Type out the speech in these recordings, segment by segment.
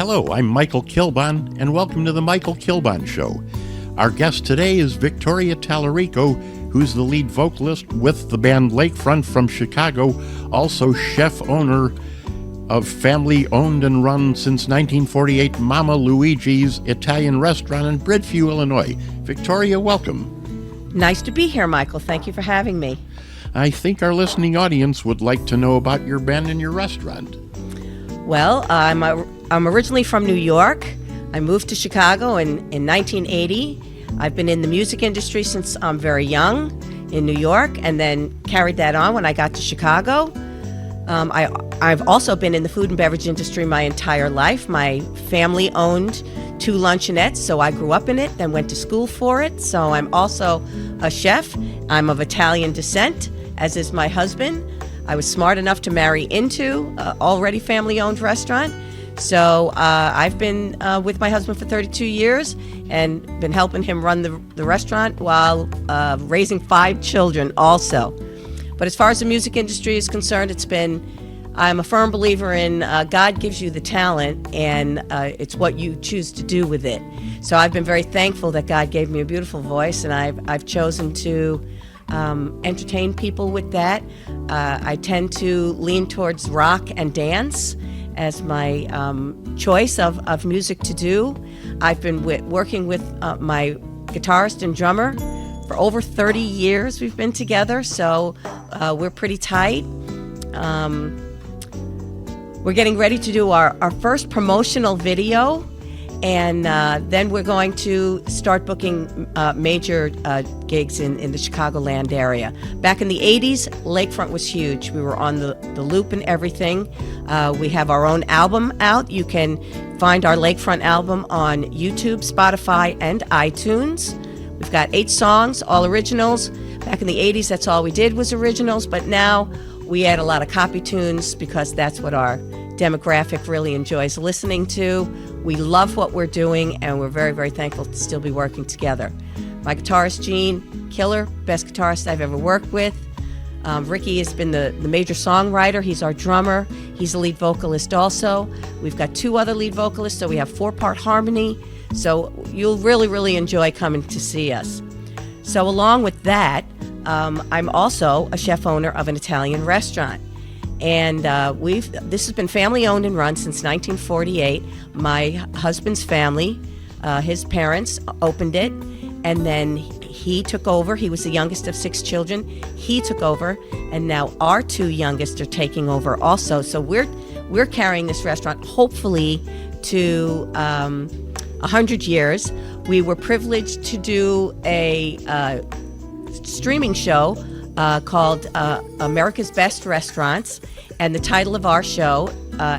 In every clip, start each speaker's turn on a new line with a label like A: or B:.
A: Hello, I'm Michael Kielbon, and welcome to the Michael Kielbon Show. Our guest today is Victoria Telirico, who's the lead vocalist with the band LakeFront from Chicago, also chef-owner of family-owned and run since 1948 Mama Luigi's Italian restaurant in Bridgeview, Illinois. Victoria, welcome.
B: Nice to be here, Michael. Thank you for having me.
A: I think our listening audience would like to know about your band and your restaurant.
B: Well, I'm originally from New York. I moved to Chicago in 1980. I've been in the music industry since I'm very young in New York, and then carried that on when I got to Chicago. I've also been in the food and beverage industry my entire life. My family owned 2 luncheonettes, so I grew up in it, then went to school for it. So I'm also a chef. I'm of Italian descent, as is my husband. I was smart enough to marry into an already family-owned restaurant. So I've been with my husband for 32 years and been helping him run the restaurant while raising 5 children also. But as far as the music industry is concerned, I'm a firm believer in God gives you the talent, and it's what you choose to do with it. So I've been very thankful that God gave me a beautiful voice, and I've chosen to entertain people with that. I tend to lean towards rock and dance as my choice of music to do. I've been working with my guitarist and drummer for over 30 years. We've been together, so we're pretty tight. We're getting ready to do our first promotional video, and then we're going to start booking major gigs in the Chicagoland area. Back in the 80s, LakeFront was huge. We were on the loop and everything. We have our own album out. You can find our LakeFront album on YouTube, Spotify, and iTunes. We've got 8 songs, all originals. Back in the 80s, that's all we did was originals, but now we add a lot of copy tunes because that's what our demographic really enjoys listening to. We love what we're doing, and we're very, very thankful to still be working together. My guitarist, Gene, killer, best guitarist I've ever worked with. Ricky has been the major songwriter. He's our drummer. He's the lead vocalist also. We've got 2 other lead vocalists, so we have 4-part harmony. So you'll really, really enjoy coming to see us. So along with that, I'm also a chef owner of an Italian restaurant. And this has been family owned and run since 1948. My husband's family, his parents opened it, and then he took over. He was the youngest of 6 children. He took over, and now our 2 youngest are taking over also. So we're carrying this restaurant hopefully to 100 years. We were privileged to do a streaming show called America's Best Restaurants, and the title of our show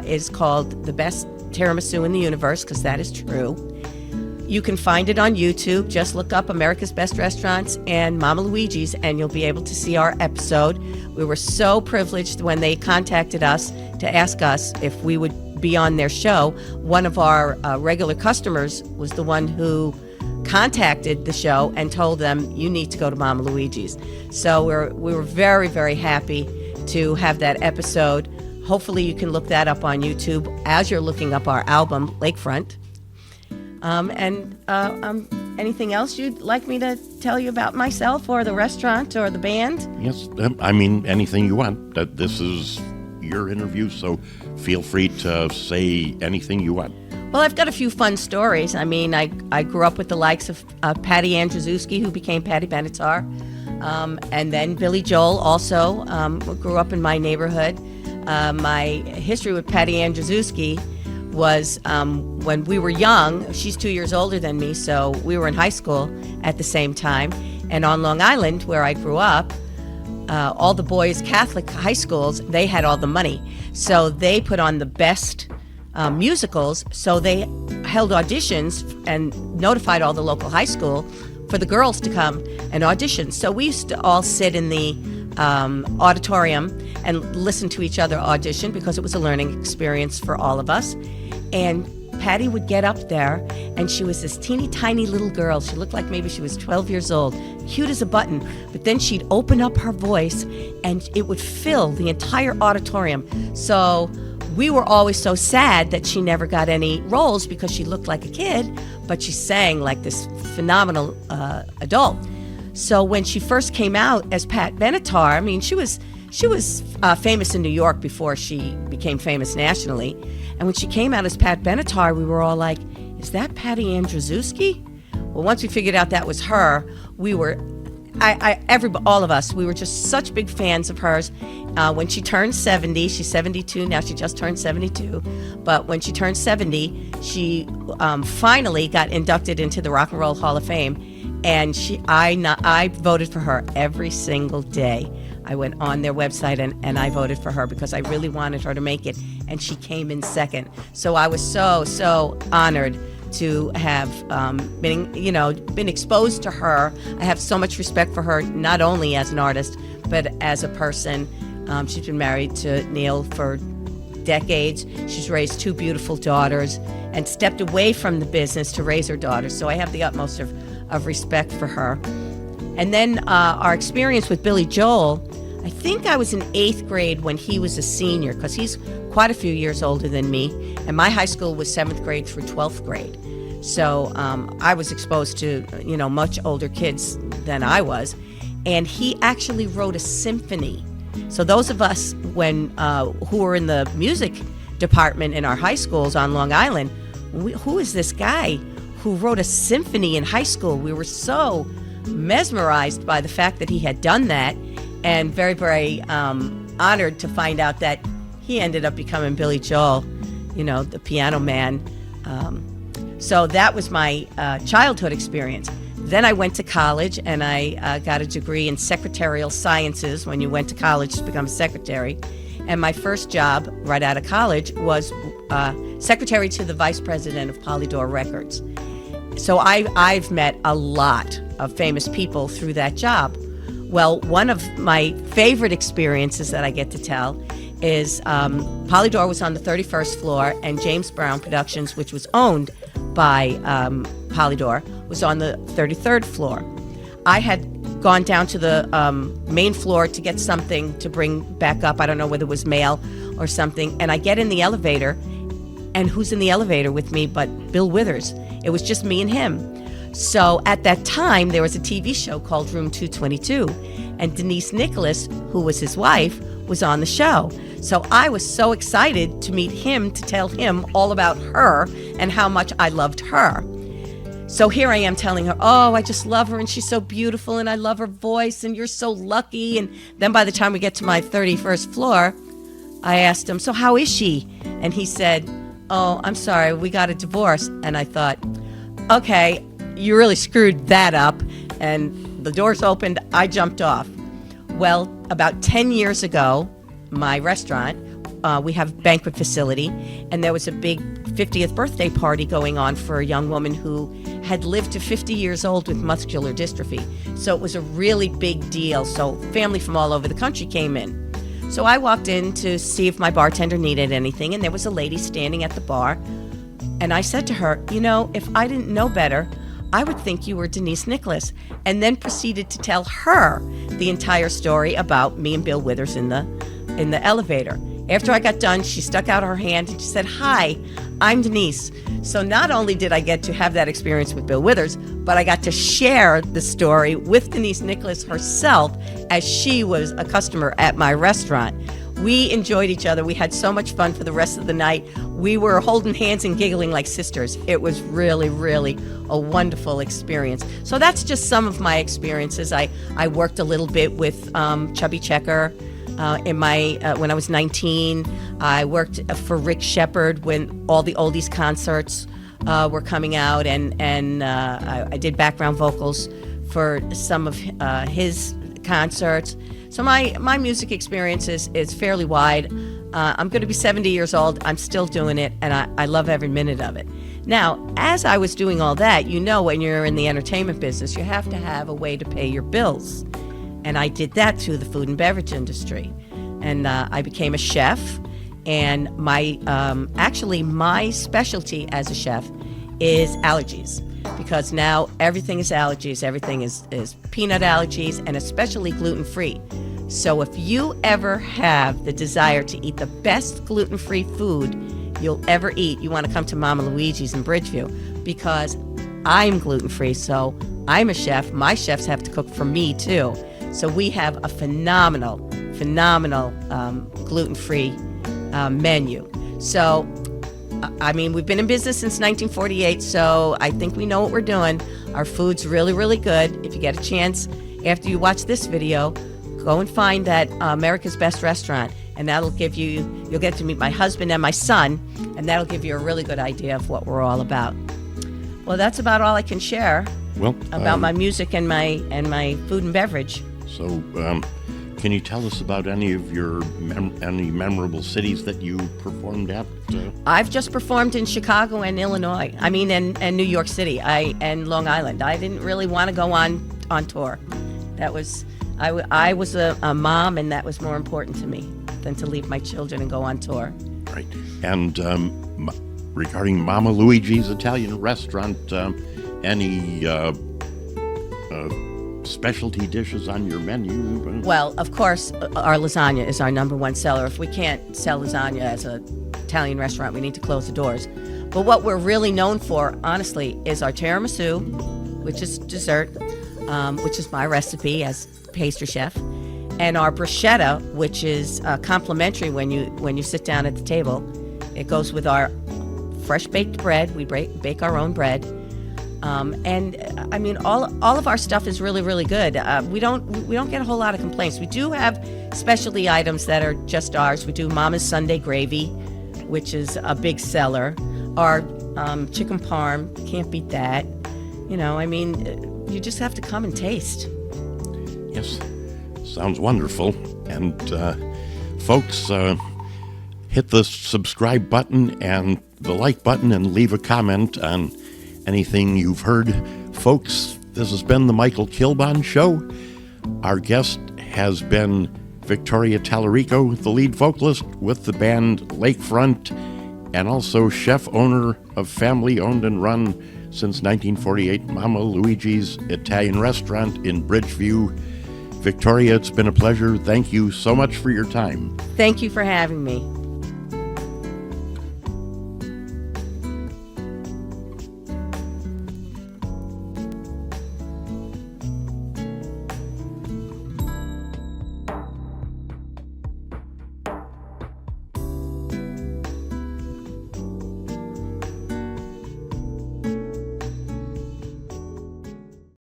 B: is called The Best Tiramisu in the Universe, because that is true. You can find it on YouTube. Just look up America's Best Restaurants and Mama Luigi's, and you'll be able to see our episode. We were so privileged when they contacted us to ask us if we would be on their show. One of our regular customers was the one who contacted the show and told them, you need to go to Mama Luigi's. So we were very, very happy to have that episode. Hopefully you can look that up on YouTube as you're looking up our album, LakeFront. Anything else you'd like me to tell you about myself or the restaurant or the band?
A: Yes, anything you want. This is your interview, so feel free to say anything you want.
B: Well, I've got a few fun stories. I grew up with the likes of Patty Andrzejewski, who became Patty Benatar, and then Billy Joel also grew up in my neighborhood. My history with Patty Andrzejewski was when we were young. She's 2 years older than me, so we were in high school at the same time. And on Long Island, where I grew up, all the boys' Catholic high schools, they had all the money. So they put on the best musicals, so they held auditions and notified all the local high school for the girls to come and audition. So we used to all sit in the auditorium and listen to each other audition, because it was a learning experience for all of us. And Patty would get up there, and she was this teeny tiny little girl. She looked like maybe she was 12 years old, cute as a button. But then she'd open up her voice, and it would fill the entire auditorium. So we were always so sad that she never got any roles because she looked like a kid, but she sang like this phenomenal adult. So when she first came out as Pat Benatar, I mean, she was famous in New York before she became famous nationally. And when she came out as Pat Benatar, we were all like, is that Patty Andrzejewski? Well, once we figured out that was her, we were, all of us, we were just such big fans of hers. When she turned 70, she's 72 now, she just turned 72. But when she turned 70, she finally got inducted into the Rock and Roll Hall of Fame. And I voted for her every single day. I went on their website and I voted for her because I really wanted her to make it. And she came in second. So I was so honored to have been exposed to her. I have so much respect for her, not only as an artist, but as a person. She's been married to Neil for decades. She's raised 2 beautiful daughters and stepped away from the business to raise her daughters. So I have the utmost of respect for her. And then our experience with Billy Joel, I think I was in 8th grade when he was a senior, because he's quite a few years older than me. And my high school was 7th grade through 12th grade. So I was exposed to, much older kids than I was. And he actually wrote a symphony. So those of us who were in the music department in our high schools on Long Island, who is this guy who wrote a symphony in high school? We were so mesmerized by the fact that he had done that, and very, very honored to find out that he ended up becoming Billy Joel, the piano man. So that was my childhood experience. Then I went to college and I got a degree in secretarial sciences when you went to college to become a secretary. And my first job right out of college was secretary to the vice president of Polydor Records. So I've met a lot of famous people through that job. Well, one of my favorite experiences that I get to tell is Polydor was on the 31st floor, and James Brown Productions, which was owned by Polydor, was on the 33rd floor. I had gone down to the main floor to get something to bring back up. I don't know whether it was mail or something. And I get in the elevator, and who's in the elevator with me but Bill Withers? It was just me and him. So at that time, there was a TV show called Room 222, and Denise Nicholas, who was his wife, was on the show. So I was so excited to meet him, to tell him all about her and how much I loved her. So here I am telling her, oh, I just love her, and she's so beautiful, and I love her voice, and you're so lucky. And then by the time we get to my 31st floor, I asked him, so how is she? And he said, oh, I'm sorry, we got a divorce. And I thought, okay, you really screwed that up. And the doors opened, I jumped off. Well, about 10 years ago, my restaurant, we have a banquet facility, and there was a big 50th birthday party going on for a young woman who had lived to 50 years old with muscular dystrophy. So it was a really big deal. So family from all over the country came in. So I walked in to see if my bartender needed anything, and there was a lady standing at the bar. And I said to her, if I didn't know better, I would think you were Denise Nicholas, and then proceeded to tell her the entire story about me and Bill Withers in the elevator. After I got done, she stuck out her hand and she said, hi, I'm Denise. So not only did I get to have that experience with Bill Withers, but I got to share the story with Denise Nicholas herself, as she was a customer at my restaurant. We enjoyed each other. We had so much fun for the rest of the night. We were holding hands and giggling like sisters. It was really, really a wonderful experience. So that's just some of my experiences. I worked a little bit with Chubby Checker. When I was 19, I worked for Rick Shepard when all the oldies concerts were coming out, and I did background vocals for some of his concerts. So my music experience is fairly wide. I'm going to be 70 years old. I'm still doing it, and I love every minute of it. Now, as I was doing all that, when you're in the entertainment business, you have to have a way to pay your bills. And I did that through the food and beverage industry. And I became a chef. And my specialty as a chef is allergies. Because now everything is allergies. Everything is peanut allergies, and especially gluten-free. So if you ever have the desire to eat the best gluten-free food you'll ever eat, you want to come to Mama Luigi's in Bridgeview, because I'm gluten-free, so I'm a chef. My chefs have to cook for me too. So we have a phenomenal gluten-free menu. So, I mean, we've been in business since 1948, so I think we know what we're doing. Our food's really, really good. If you get a chance, after you watch this video, go and find that America's Best Restaurant, and that'll give you'll get to meet my husband and my son, and that'll give you a really good idea of what we're all about. Well, that's about all I can share about my music and my food and beverage.
A: So, can you tell us about any of your any memorable cities that you performed at?
B: I've just performed in Chicago and Illinois. I mean, and New York City. And Long Island. I didn't really want to go on tour. That was I was a mom, and that was more important to me than to leave my children and go on tour.
A: Right. And regarding Mama Luigi's Italian restaurant, any specialty dishes on your menu?
B: Well, of course, our lasagna is our number one seller. If we can't sell lasagna as an Italian restaurant, we need to close the doors. But what we're really known for, honestly, is our tiramisu, which is dessert, which is my recipe as pastry chef, and our bruschetta, which is complimentary when you sit down at the table. It goes with our fresh baked bread. We bake our own bread. And I mean, all of our stuff is really, really good. We don't get a whole lot of complaints. We do have specialty items that are just ours. We do Mama's Sunday Gravy, which is a big seller. Our chicken parm, can't beat that. You know, I mean, you just have to come and taste.
A: Yes, sounds wonderful. And folks, hit the subscribe button and the like button and leave a comment on anything you've heard. Folks, this has been the Michael Kielbon Show. Our guest has been Victoria Telirico, the lead vocalist with the band LakeFront, and also chef owner of family-owned and run since 1948 Mama Luigi's Italian restaurant in Bridgeview. Victoria, it's been a pleasure. Thank you so much for your time.
B: Thank you for having me.